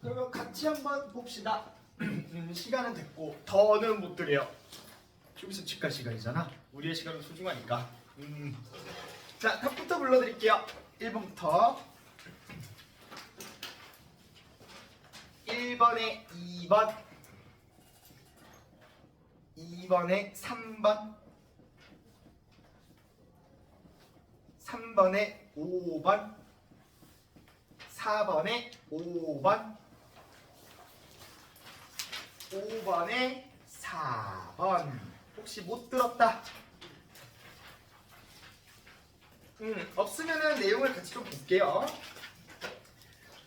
그러면 같이 한번 봅시다. 시간은 됐고 더는 못 드려요. 좀 있으면 집 갈 시간이잖아. 우리의 시간은 소중하니까. 자, 답부터 불러드릴게요. 1번부터 1번에 2번 2번에 3번 3번에 5번 4번에 5번 5번에 4번. 혹시 못 들었다? 없으면은 내용을 같이 좀 볼게요.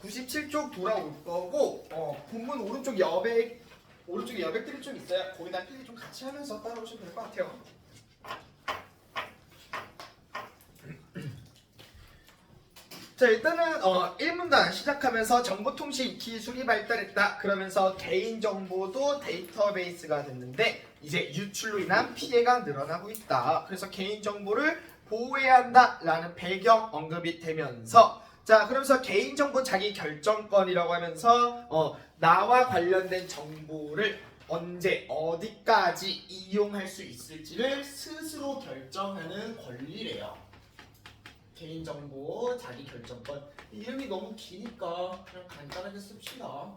97쪽 돌아올 거고 본문 오른쪽에 여백들이 좀 있어요. 거기다 필기 좀 같이 하면서 따라오시면 될 것 같아요. 자, 일단은 1문단 시작하면서 정보통신 기술이 발달했다. 그러면서 개인정보도 데이터베이스가 됐는데 이제 유출로 인한 피해가 늘어나고 있다. 그래서 개인정보를 보호해야 한다라는 배경 언급이 되면서 자, 그러면서 개인정보 자기결정권이라고 하면서 나와 관련된 정보를 언제 어디까지 이용할 수 있을지를 스스로 결정하는 권리래요. 개인정보 자기결정권. 이름이 너무 기니까 그냥 간단하게 씁시다.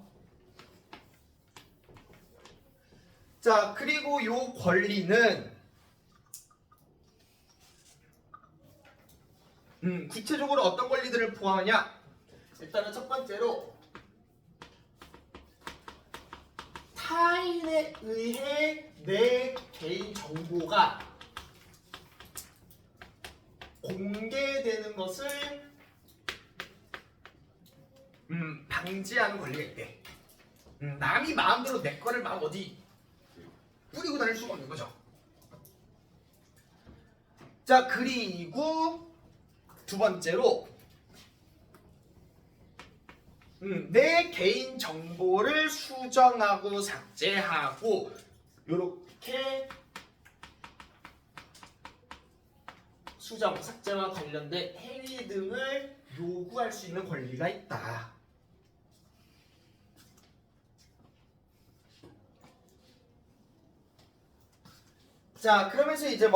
자, 그리고 요 권리는 구체적으로 어떤 권리들을 포함하냐? 일단은 첫 번째로 타인에 의해 내 개인정보가 공개되는 것을 방지하는 권리가 있대. 남이 마음대로 내 거를 막 어디 뿌리고 다닐 수가 없는 거죠. 자, 그리고 두 번째로 내 개인 정보를 수정하고 삭제하고 요렇게 수정, 삭제와 관련된 행위 등을 요구할 수 있는 권리가 있다. 자, 그러면서 이제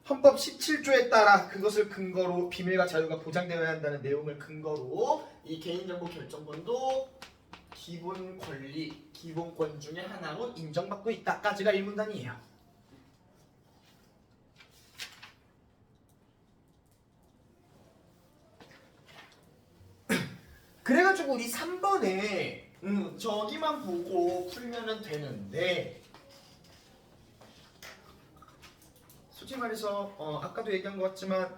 헌법 17조에 따라 그것을 근거로 비밀과 자유가 보장되어야 한다는 내용을 근거로 이 개인정보 결정권도 기본 권리, 기본권 중에 하나로 인정받고 있다까지가 1문단이에요. 그래가지고 우리 3번에 저기만 보고 풀면은 되는데 솔직히 말해서 아까도 얘기한 것 같지만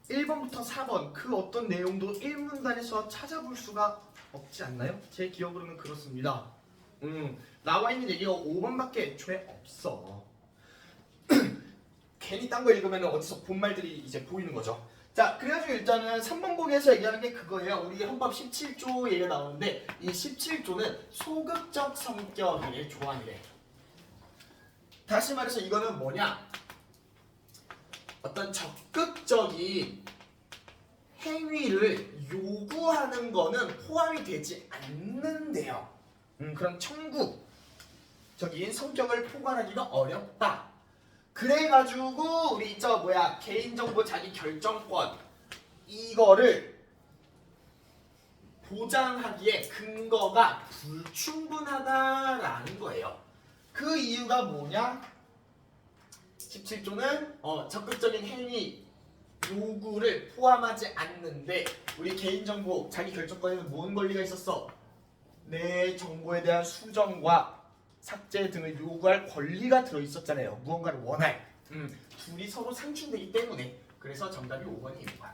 1번부터 4번 그 어떤 내용도 1문단에서 찾아볼 수가 없지 않나요? 제 기억으로는 그렇습니다. 나와 있는 얘기가 5번밖에 애초에 없어. 괜히 딴 거 읽으면 어디서 본 말들이 이제 보이는 거죠. 자, 그래가지고 일단은 3번 보기에서 얘기하는 게 그거예요. 우리 헌법 17조 얘기가 나오는데 이 17조는 소극적 성격의 조항이래. 다시 말해서 이거는 뭐냐? 어떤 적극적인 행위를 요구하는 거는 포함이 되지 않는데요. 그런 청구적인 성격을 포괄하기가 어렵다. 그래가지고 우리 개인정보 자기결정권 이거를 보장하기에 근거가 불충분하다라는 거예요. 그 이유가 뭐냐? 17조는 적극적인 행위 요구를 포함하지 않는데 우리 개인정보 자기결정권에는 뭔 권리가 있었어? 내 정보에 대한 수정과 삭제 등을 요구할 권리가 들어있었잖아요. 무언가를 원할. 둘이 서로 상충되기 때문에 그래서 정답이 5번이 거야.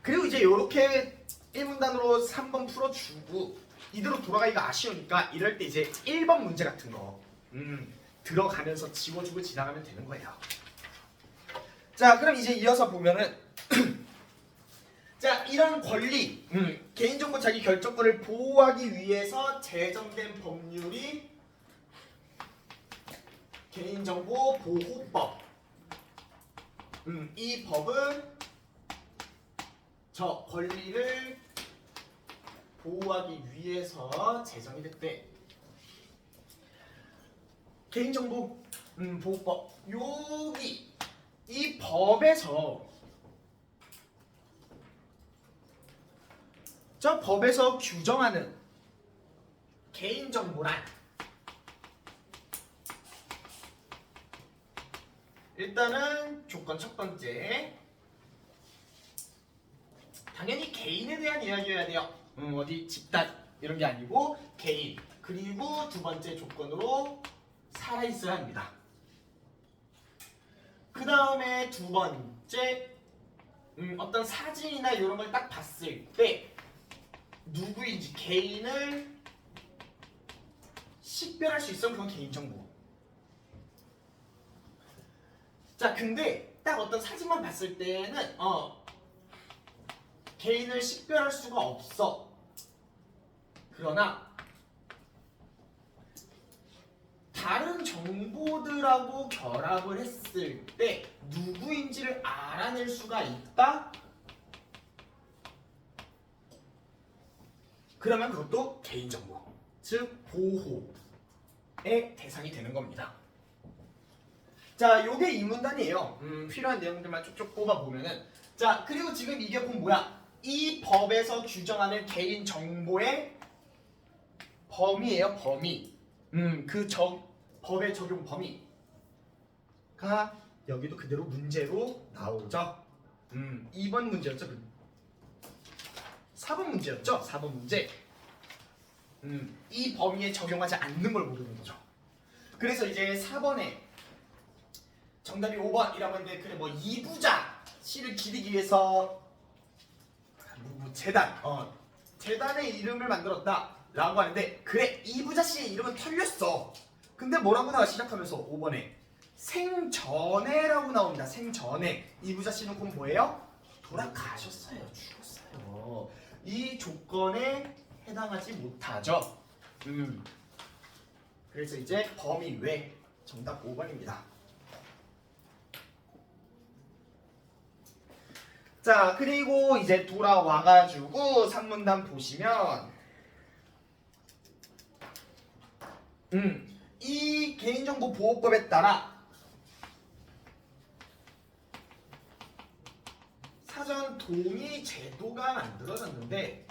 그리고 이제 이렇게 1문단으로 3번 풀어주고 이대로 돌아가기가 아쉬우니까 이럴 때 이제 1번 문제 같은 거 들어가면서 지워주고 지나가면 되는 거예요. 자, 그럼 이제 이어서 보면은 자, 이런 권리, 개인정보 자기결정권을 보호하기 위해서 제정된 법률이 개인정보 보호법. 이 법은 저 권리를 보호하기 위해서 제정이 됐대. 개인정보 보호법 여기 이 법에서 저 법에서 규정하는 개인정보란 일단은 조건 첫 번째 당연히 개인에 대한 이야기여야 돼요. 어디 집단 이런 게 아니고 개인. 그리고 두 번째 조건으로 살아있어야 합니다. 그 다음에 두 번째 어떤 사진이나 이런 걸 딱 봤을 때 누구인지 개인을 식별할 수 있으면 그건 개인정보. 자 근데 딱 어떤 사진만 봤을 때는 개인을 식별할 수가 없어. 그러나 다른 정보들하고 결합을 했을 때 누구인지를 알아낼 수가 있다? 그러면 그것도 개인정보, 즉 보호의 대상이 되는 겁니다. 자, 요게 이 문단이에요. 필요한 내용들만 쭉쭉 뽑아보면은 자, 그리고 지금 이게 그럼 뭐야? 이 법에서 규정하는 개인정보의 범위예요, 범위. 법의 적용 범위가 여기도 그대로 문제로 나오죠. 2번 문제였죠. 4번 문제였죠. 4번 문제. 이 범위에 적용하지 않는 걸 모르는 거죠. 그래서 이제 4번에 정답이 5번이라고 했는데 그래 뭐 이부자 씨를 기리기 위해서 재단의 이름을 만들었다라고 하는데 그래 이부자 씨의 이름은 털렸어. 근데 뭐라고 나와 시작하면서 5번에 생전에라고 나옵니다. 생전에 이부자 씨는 곧 뭐예요? 돌아가셨어요. 죽었어요. 이 조건에 해당하지 못하죠. 그래서 이제 범위 외 정답 5번입니다. 자 그리고 이제 돌아와가지고 산문단 보시면 이 개인정보 보호법에 따라 사전 동의 제도가 만들어졌는데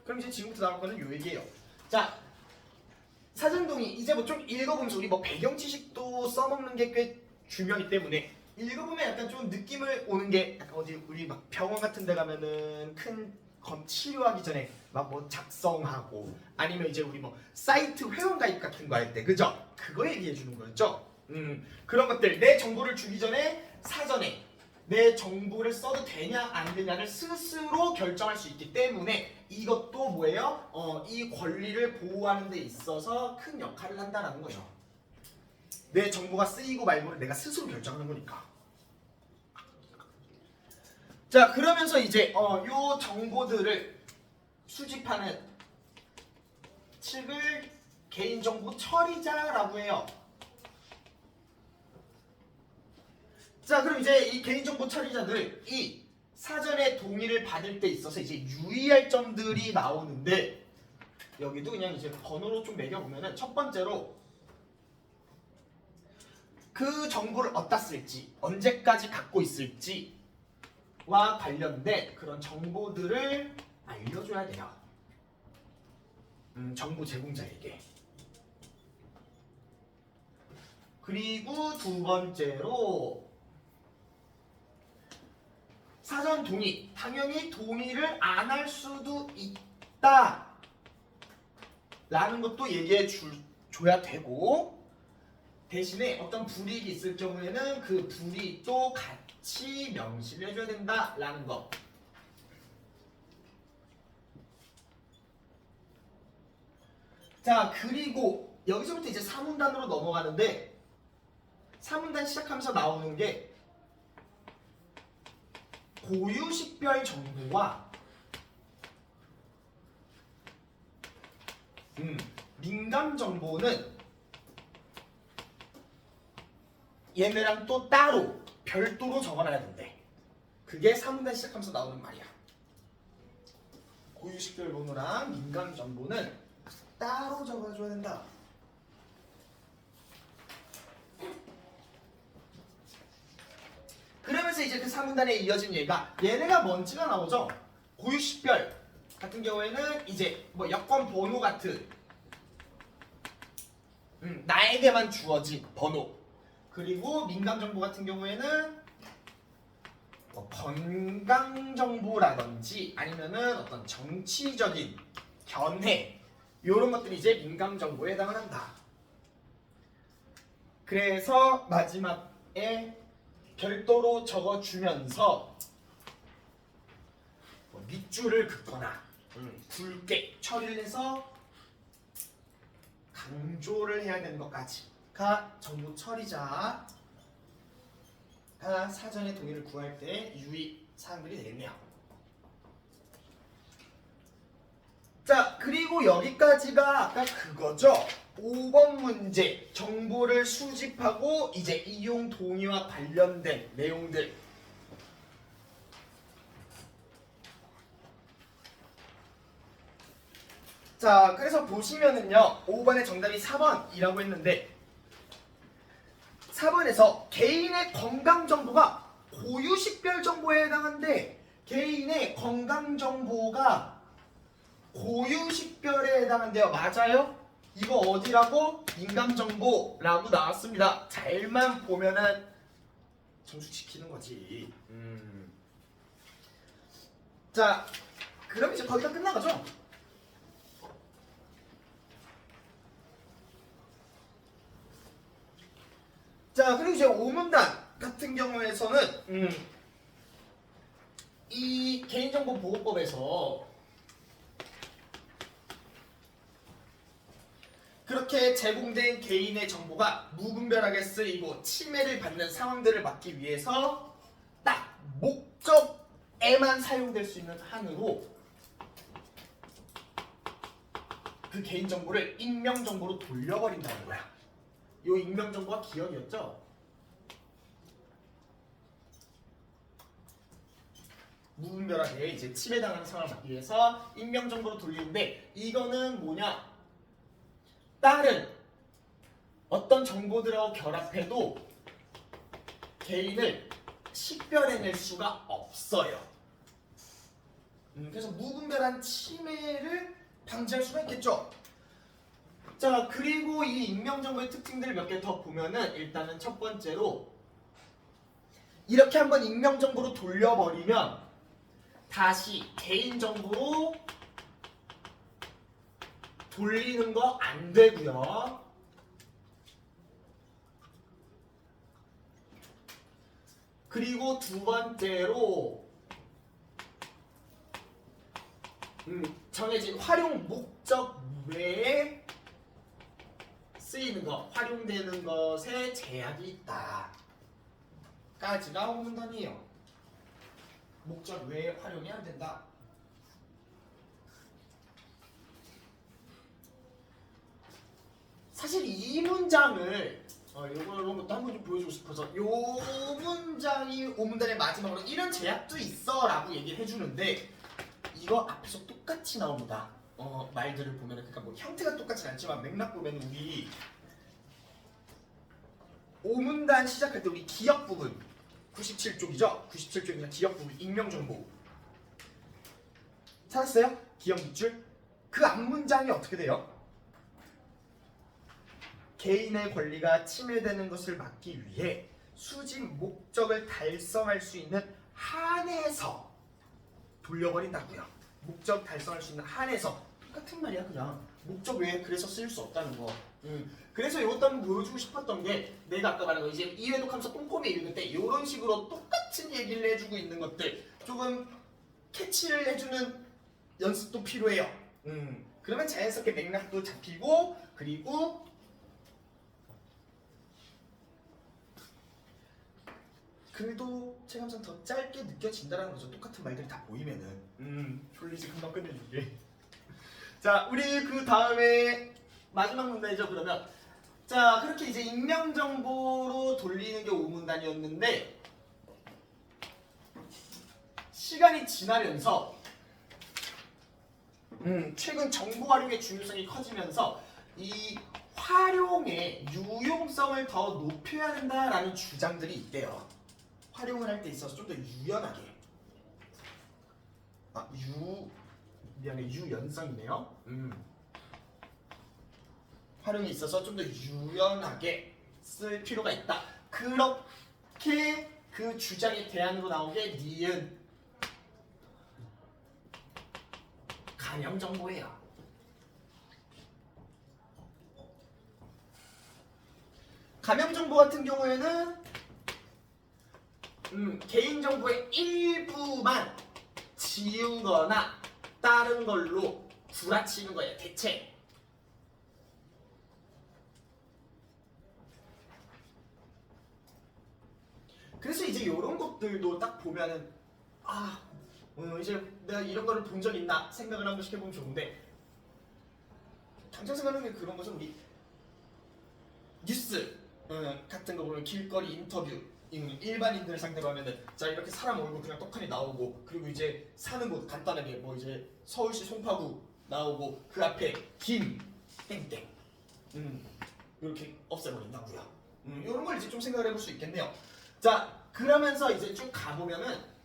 그럼 이제 지금부터 나올 거는 요 얘기예요. 자 사전 동의 이제 뭐 좀 읽어보면서 우리 뭐 배경 지식도 써먹는 게 꽤 중요하기 때문에 읽어보면 약간 좀 느낌을 오는 게 약간 어디 우리 막 병원 같은 데 가면은 큰 치료하기 전에 막 뭐 작성하고 아니면 이제 우리 뭐 사이트 회원가입 같은 거 할 때 그죠? 그거 얘기해 주는 거였죠? 그런 것들 내 정보를 주기 전에 사전에 내 정보를 써도 되냐 안 되냐를 스스로 결정할 수 있기 때문에 이것도 뭐예요? 이 권리를 보호하는 데 있어서 큰 역할을 한다는 거죠. 내 정보가 쓰이고 말고를 내가 스스로 결정하는 거니까. 자 그러면서 이제 요 정보들을 수집하는 측을 개인정보 처리자라고 해요. 자 그럼 이제 이 개인정보 처리자들이 사전에 동의를 받을 때 있어서 이제 유의할 점들이 나오는데 여기도 그냥 이제 번호로 좀 매겨보면은 첫 번째로 그 정보를 어디다 쓸지 언제까지 갖고 있을지와 관련된 그런 정보들을 알려줘야 돼요. 정보 제공자에게. 그리고 두 번째로 사전 동의, 당연히 동의를 안 할 수도 있다 라는 것도 얘기해 줘야 되고 대신에 어떤 불이익이 있을 경우에는 그 불이익도 같이 명시를 해줘야 된다라는 거. 자 그리고 여기서부터 이제 사문단으로 넘어가는데 사문단 시작하면서 나오는 게 고유식별 정보와 민감 정보는 얘네랑 또 따로 별도로 적어놔야 된대. 그게 3문단 시작하면서 나오는 말이야. 고유식별 번호랑 민감 정보는 따로 적어줘야 된다. 그러면서 이제 그 3문단에 이어진 얘네가 뭔지가 나오죠. 고유식별 같은 경우에는 이제 뭐 여권 번호 같은 나에게만 주어진 번호, 그리고 민감 정보 같은 경우에는 뭐 건강 정보라든지 아니면은 어떤 정치적인 견해 이런 것들이 이제 민감 정보에 해당을 한다. 그래서 마지막에 별도로 적어주면서 뭐 밑줄을 긋거나 굵게 처리를 해서 강조를 해야 되는 것까지가 정보 처리자가 사전에 동의를 구할 때 유의 사항들이 되겠네요. 자, 그리고 여기까지가 아까 그거죠. 5번 문제 정보를 수집하고 이제 이용 동의와 관련된 내용들. 자, 그래서 보시면은요 5번의 정답이 4번이라고 했는데 4번에서 개인의 건강 정보가 고유식별 정보에 해당하는데 개인의 건강 정보가 고유식별에 해당한대요. 맞아요? 이거 어디라고? 민감정보라고 나왔습니다. 잘만 보면은 점수시키는 거지. 자, 그럼 이제 거기가 끝나가죠? 자, 그리고 이제 5문단 같은 경우에서는 이 개인정보보호법에서 그렇게 제공된 개인의 정보가 무분별하게 쓰이고 침해를 받는 상황들을 막기 위해서 딱 목적에만 사용될 수 있는 한으로 그 개인정보를 익명정보로 돌려버린다는 거야. 요 익명정보가 기억이었죠? 무분별하게 이제 침해당하는 상황을 막기 위해서 익명정보로 돌리는데 이거는 뭐냐? 다른 어떤 정보들하고 결합해도 개인을 식별해낼 수가 없어요. 그래서 무분별한 침해를 방지할 수가 있겠죠. 자, 그리고 이 익명정보의 특징들을 몇 개 더 보면은 일단은 첫 번째로 이렇게 한번 익명정보로 돌려버리면 다시 개인정보로 돌리는 거 안 되고요. 그리고 두 번째로 정해진 활용 목적 외에 쓰이는 것, 활용되는 것에 제약이 있다. 까지가 5문단이에요. 목적 외에 활용이 안 된다. 사실 이 문장을 이런 것도 한번 좀 보여주고 싶어서 이 문장이 5문단의 마지막으로 이런 제약도 있어 라고 얘기를 해주는데 이거 앞에서 똑같이 나옵니다. 말들을 보면 그러니까 뭐 형태가 똑같진 않지만 맥락 보면 우리 5문단 시작할 때 우리 기억 부분 97쪽이죠? 97쪽이나 기억 부분 익명정보 찾았어요? 기억 밑줄? 그 앞문장이 어떻게 돼요? 개인의 권리가 침해되는 것을 막기 위해 수집 목적을 달성할 수 있는 한에서 돌려버린다고요. 목적 달성할 수 있는 한에서 똑같은 말이야 그냥 목적 외에 그래서 쓰일 수 없다는 거. 그래서 이것도 한번 보여주고 싶었던 게 내가 아까 말한 거 이제 이회독하면서 꼼꼼히 읽을 때 이런 식으로 똑같은 얘기를 해주고 있는 것들 조금 캐치를 해주는 연습도 필요해요. 그러면 자연스럽게 맥락도 잡히고 그리고 글도 체감상 더 짧게 느껴진다는 거죠. 똑같은 말들이 다 보이면은 졸리지 금방 끝내는 게. 자, 우리 그 다음에 마지막 문단이죠. 그러면 자, 그렇게 이제 익명정보로 돌리는 게 오문단이었는데 시간이 지나면서 최근 정보 활용의 중요성이 커지면서 이 활용의 유용성을 더 높여야 된다라는 주장들이 있대요. 활용을 할 때 있어서 좀 더 유연하게. 미안해, 유연성이네요. 활용에 있어서 좀 더 유연하게 쓸 필요가 있다. 그렇게 그 주장의 대안으로 나온 게 니은 감염정보예요. 감염정보 같은 경우에는 개인정보의 일부만 지우거나 다른 걸로 구라치는 거예요. 대체. 그래서 이제 이런 것들도 딱 보면은 이제 내가 이런 거를 본 적 있나 생각을 한 번씩 해보면 좋은데 당장 생각하는 게 그런 거죠. 우리 뉴스 같은 거 보면 길거리 인터뷰 일반인들 상대로 하면은 자 이렇게 사람 얼굴 그냥 떡하니 나오고 그리고 이제 사는 곳 간단하게 뭐 이제 서울시 송파구 나오고 그 앞에 김 땡땡 이렇게 없애버린다고요. 이런 걸 이제 좀 생각을 해볼 수 있겠네요. 자 그러면서 이제 쭉 가보면은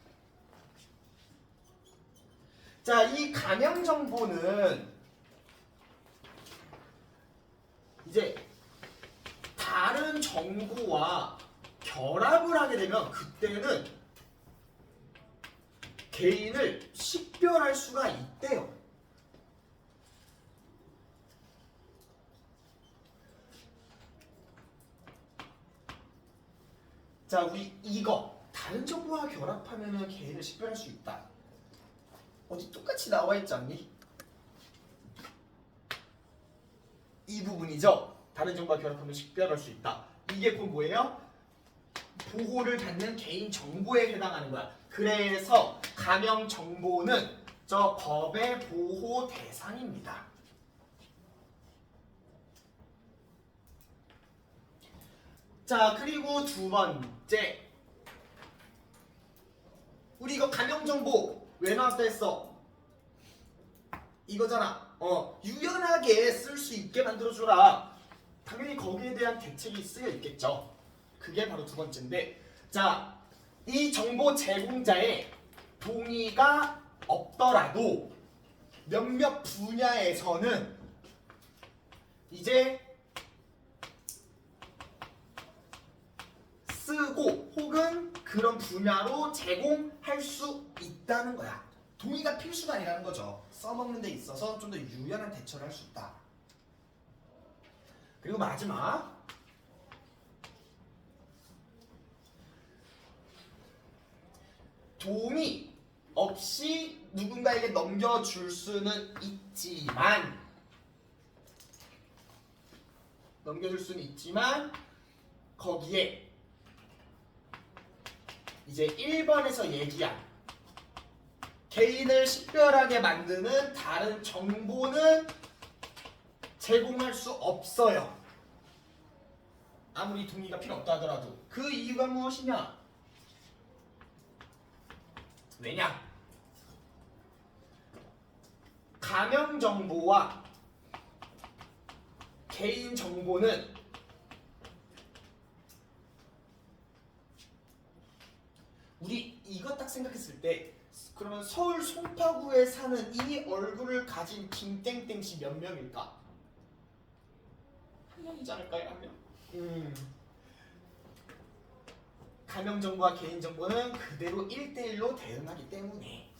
자 이 감염 정보는 이제 다른 정보와 결합을 하게 되면 그때는 개인을 식별할 수가 있대요. 자, 우리 이거 다른 정보와 결합하면 개인을 식별할 수 있다. 어디 똑같이 나와 있지 않니? 이 부분이죠. 다른 정보와 결합하면 식별할 수 있다. 이게 곧 뭐예요? 보호를 받는 개인 정보에 해당하는 거야. 그래서 감염 정보는 저 법의 보호 대상입니다. 자, 그리고 두 번째. 우리 이거 감염 정보 왜 나왔다 했어? 이거잖아. 유연하게 쓸 수 있게 만들어줘라. 당연히 거기에 대한 대책이 쓰여 있겠죠. 그게 바로 두 번째인데, 자, 이 정보 제공자의 동의가 없더라도 몇몇 분야에서는 이제 쓰고 혹은 그런 분야로 제공할 수 있다는 거야. 동의가 필수가 아니라는 거죠. 써먹는 데 있어서 좀 더 유연한 대처를 할 수 있다. 그리고 마지막, 동의 없이 누군가에게 넘겨줄 수는 있지만 거기에 이제 1번에서 얘기한 개인을 식별하게 만드는 다른 정보는 제공할 수 없어요. 아무리 동의가 필요 없다 하더라도. 그 이유가 무엇이냐? 왜냐? 감염 정보와 개인 정보는 우리 이거 딱 생각했을 때 그러면 서울 송파구에 사는 이 얼굴을 가진 김땡땡 씨 몇 명일까? 한 명이지 않을까요? 한 명? 감염 정보와 개인 정보는 그대로 1대1로 대응하기 때문에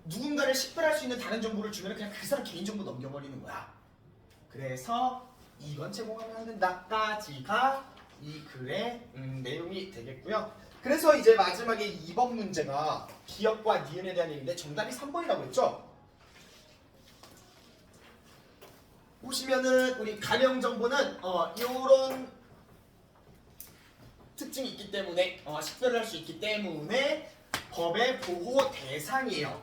누군가를 식별할 수 있는 다른 정보를 주면 그냥 그 사람 개인 정보 넘겨버리는 거야. 그래서 이건 제공하면 안 된다까지가 이 글의 내용이 되겠고요. 그래서 이제 마지막에 2번 문제가 기억과 니은에 대한 얘기인데 정답이 3번이라고 했죠? 보시면은 우리 감염 정보는 이런 특징이 있기 때문에 식별을 할 수 있기 때문에 법의 보호 대상이에요.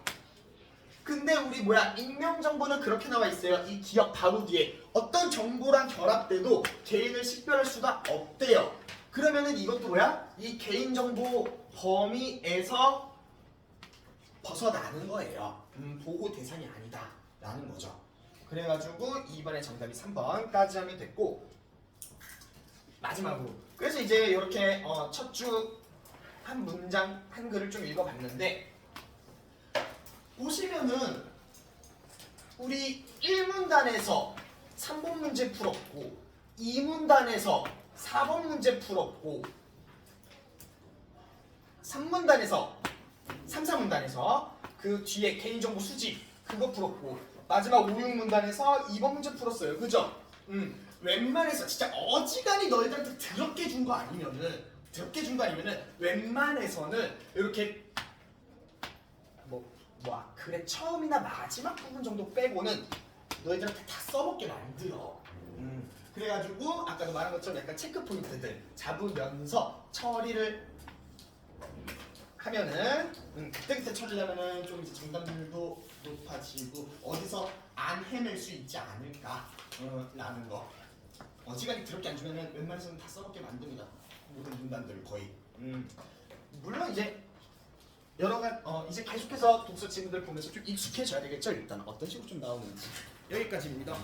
근데 우리 익명 정보는 그렇게 나와 있어요. 이 기억 바로 뒤에 어떤 정보랑 결합돼도 개인을 식별할 수가 없대요. 그러면은 이것도 뭐야? 이 개인정보 범위에서 벗어나는 거예요. 보호 대상이 아니다 라는 거죠. 그래가지고 2번의 정답이 3번까지 하면 됐고, 마지막으로 그래서 이제 이렇게 첫 주 한 문장 한글을 좀 읽어봤는데, 보시면은 우리 1문단에서 3번 문제 풀었고 2문단에서 4번 문제 풀었고 3문단에서 3, 4문단에서 그 뒤에 개인정보 수집 그거 풀었고 마지막 5, 6문단에서 2번 문제 풀었어요. 그죠? 웬만해서 진짜 어지간히 너희들한테 더럽게 준 거 아니면은 웬만해서는 이렇게 그래 처음이나 마지막 부분 정도 빼고는 너희들한테 다 써먹게 만들어. 그래가지고 아까도 말한 것처럼 약간 체크 포인트들 잡으면서 처리를 하면은 그때그때 처리하면은 좀 이제 정답률도 높아지고 어디서 안 해낼 수 있지 않을까 라는 거. 어지간히 더럽게 안 주면은 웬만해서는 다 써먹게 만듭니다. 모든 문단들 거의. 물론 이제 여러 가지 이제 계속해서 독서 지문들 보면서 좀 익숙해져야 되겠죠. 일단 어떤 식으로 좀 나오는지. 여기까지입니다.